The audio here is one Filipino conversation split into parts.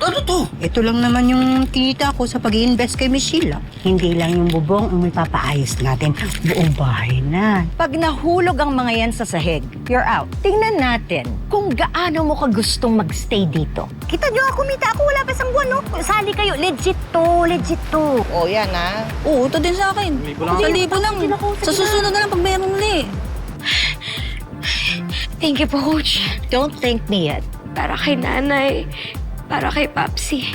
Ano to? Ito lang naman yung tinita ko sa pag-i-invest kay Miss Sheila. Hindi lang yung bubong ang may papaayos natin. Buong bahay na. Pag nahulog ang mga yan sa sahig, you're out. Tingnan natin kung gaano mo ka gustong magstay dito. Kita nyo, kumita ako, wala pa isang buwan, no? Sali kayo, legit to. Oh, yan ha. Oo, ito din sa akin. Sa libo lang. Sa susunod na lang pag meron muli. Thank you po, Coach. Don't thank me yet. Para kay nanay, para kay Papsi,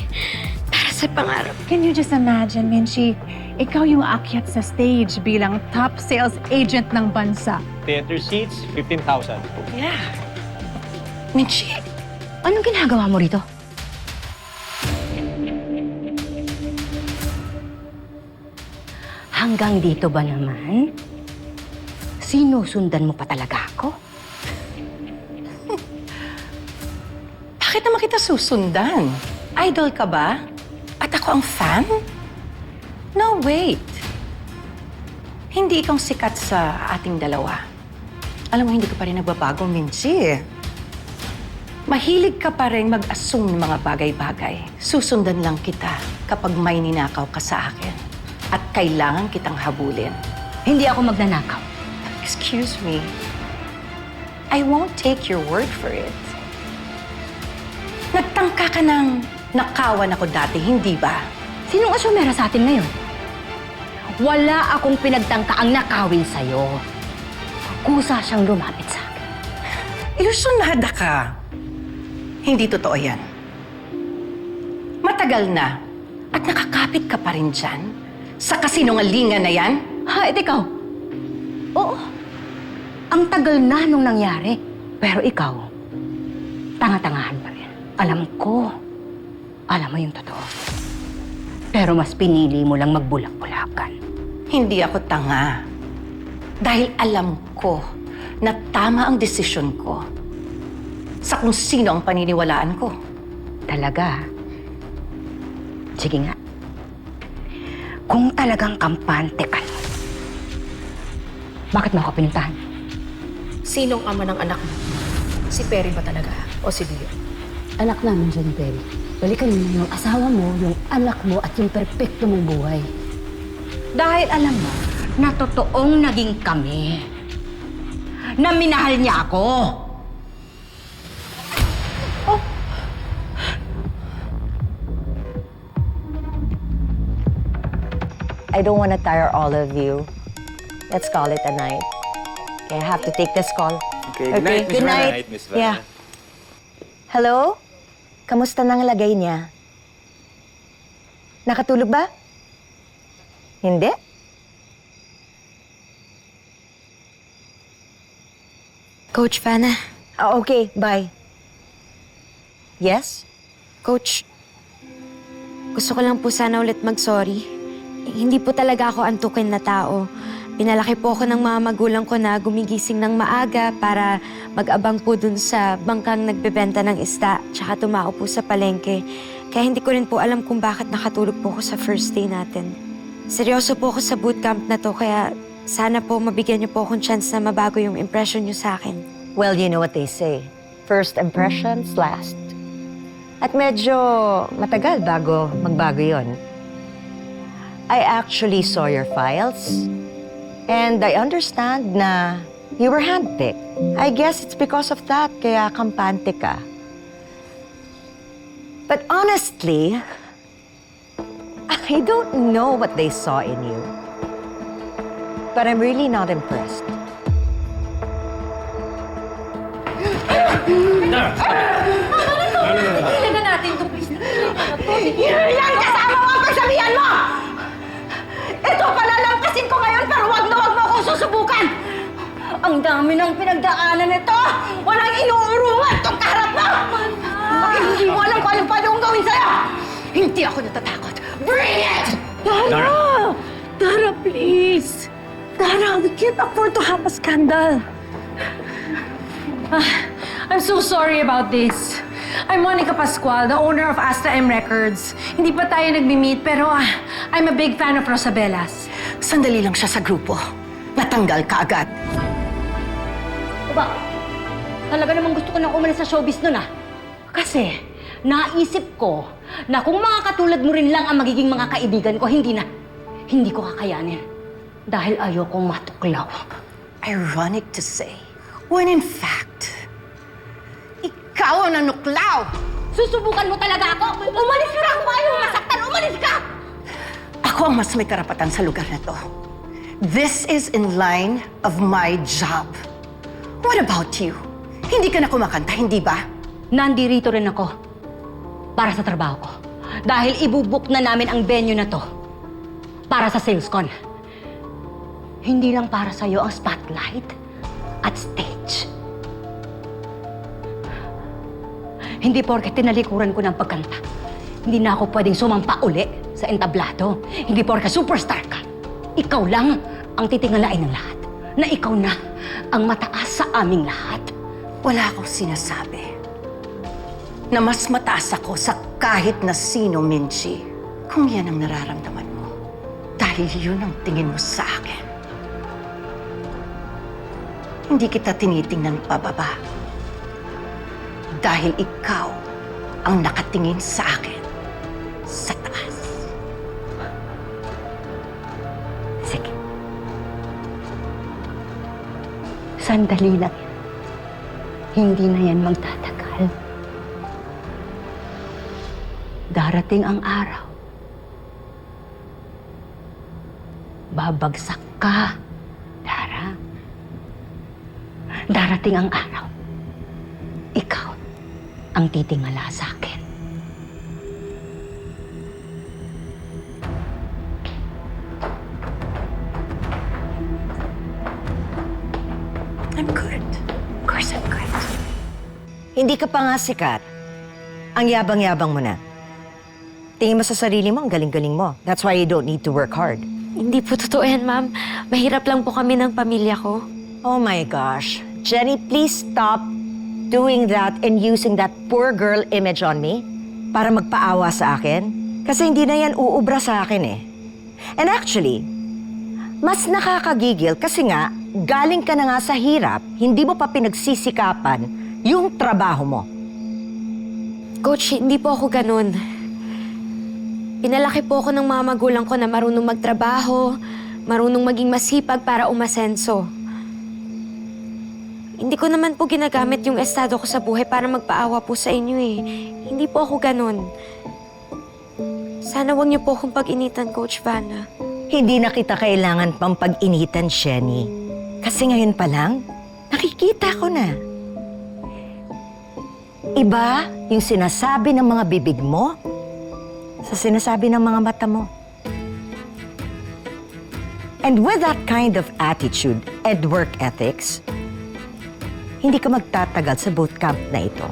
para sa pangarap. Can you just imagine, Minchi, ikaw yung aakyat sa stage bilang top sales agent ng bansa. Theater seats, 15,000. Mitchie, anong ginagawa mo rito? Hanggang dito ba naman? Sinusundan mo pa talaga ako? Bakit naman kita susundan? Idol ka ba? At ako ang fan? No, wait. Hindi ikaw sikat sa ating dalawa. Alam mo, hindi ka pa rin nagbabago, Minchi. Mahilig ka pa rin mag-assume ng mga bagay-bagay. Susundan lang kita kapag may ninakaw ka sa akin. At kailangan kitang habulin. Hindi ako magnanakaw. Excuse me. I won't take your word for it. Nagtangka ka ng nakawan ako dati, hindi ba? Sinong asumera sa atin ngayon? Wala akong pinagtangkaang nakawin sa'yo. Kusa siyang lumapit sa akin. Ilusyonada ka. Hindi totoo yan. Matagal na at nakakapit ka pa rin dyan sa kasinungalingan na yan. Ha, ikaw? Oo. Ang tagal na nung nangyari. Pero ikaw, tanga-tangahan pa rin. Alam ko. Alam mo yung totoo. Pero mas pinili mo lang magbulak-bulakan. Hindi ako tanga. Dahil alam ko na tama ang desisyon ko sa kung sino ang paniniwalaan ko. Talaga? Sige nga. Kung talagang kampante ka, bakit mo ako pinuntahan? Sinong ama ng anak mo? Si Perry ba talaga? O si Dio? Anak namin dyan, Perry. Balikan mo yung asawa mo, yung anak mo, at yung perpekto mong buhay. Dahil alam mo, na totoong naging kami. Na minahal niya ako. I don't want to tire all of you. Let's call it a night. Okay, I have to take this call. Okay, good night, Miss good Vanna. night. Miss Vanna. Yeah. Hello? Kamusta nang lagay niya? Nakatulog ba? Hindi? Coach Vanna, Okay, bye. Yes? Coach, gusto ko lang po sana ulit mag-sorry. Hindi po talaga ako antukin na tao. Pinalaki po ako ng mga magulang ko na gumigising ng maaga para mag-abang po dun sa bangkang nagbebenta ng isda, tsaka tumao po sa palengke. Kaya hindi ko rin po alam kung bakit nakatulog po ako sa first day natin. Seryoso po ako sa bootcamp na to, kaya sana po mabigyan niyo po akong chance na mabago yung impression niyo sa akin. Well, you know what they say. First impressions last. At medyo matagal bago magbago yon. I actually saw your files. And I understand na you were handpicked. I guess it's because of that, kaya kampante ka. But honestly, I don't know what they saw in you. But I'm really not impressed. Ilagan natin ito, please. Yan kasama mo ang pagsabihan mo! Ito, palalampasin ko ngayon pero wag na wag mo akong susubukan! Ang dami ng pinagdaanan nito! Walang inuurungan itong kaharap mo! Bakit hindi mo alam kung anong pwede kong gawin sa'yo? Hindi ako natatakot. Bring it! Dara! Dara, please! Dara, we can't afford to have a scandal. I'm so sorry about this. I'm Monica Pascual, the owner of Asta M Records. Hindi pa tayo nagmi-meet, pero I'm a big fan of Rosabella's. Sandali lang siya sa grupo. Natanggal ka agad. Ba? Talaga namang gusto ko nang umalis sa showbiz nun ah. Kasi, naisip ko na kung mga katulad mo rin lang ang magiging mga kaibigan ko, hindi ko kakayanin. Dahil ayokong matuklaw. Ironic to say, when in fact, ikaw ang nanuklaw. Susubukan mo talaga ako? Umalis ka! Kung ayaw mo masaktan, umalis ka! Ako ang mas may karapatan sa lugar na to. This is in line of my job. What about you? Hindi ka na kumakanta, hindi ba? Nandirito rin ako para sa trabaho ko. Dahil ibubuk na namin ang venue na to para sa SalesCon. Hindi lang para sa'yo ang spotlight at stage. Hindi porket tinalikuran ko ng pagkanta, hindi na ako pwedeng sumampa uli sa entablado. Hindi porket superstar ka. Ikaw lang ang titingalain ng lahat. Na ikaw na ang mataas sa aming lahat. Wala akong sinasabi na mas mataas ako sa kahit na sino, Minji. Kung yan ang nararamdaman mo, dahil yun ang tingin mo sa akin. Hindi kita tinitingnan pababa. Dahil ikaw ang nakatingin sa akin sa taas. Sige. Sandali lang yan. Hindi na yan magtatagal. Darating ang araw. Babagsak ka, Dara. Darating ang araw. Ikaw ang titingala sa akin. I'm good. Of course I'm good. Hindi ka pa nga sikat. Ang yabang-yabang mo na. Tingin mo sa sarili mo, ang galing-galing mo. That's why you don't need to work hard. Hindi po totoo yan, ma'am. Mahirap lang po kami ng pamilya ko. Oh my gosh. Jenny, please stop doing that and using that poor girl image on me para magpaawa sa akin. Kasi hindi na yan uubra sa akin eh. And actually, mas nakakagigil kasi nga, galing ka na nga sa hirap, hindi mo pa pinagsisikapan yung trabaho mo. Coach, hindi po ako ganun. Pinalaki po ako ng mga magulang ko na marunong magtrabaho, marunong maging masipag para umasenso. Hindi ko naman po ginagamit yung estado ko sa buhay para magpaawa po sa inyo eh. Hindi po ako ganun. Sana wag niyo po akong pag-initan, Coach Vanna. Hindi na kita kailangan pang pag-initan, Jenny. Kasi ngayon pa lang, nakikita ko na. Iba yung sinasabi ng mga bibig mo sa sinasabi ng mga mata mo. And with that kind of attitude and work ethics, hindi ka magtatagal sa bootcamp na ito.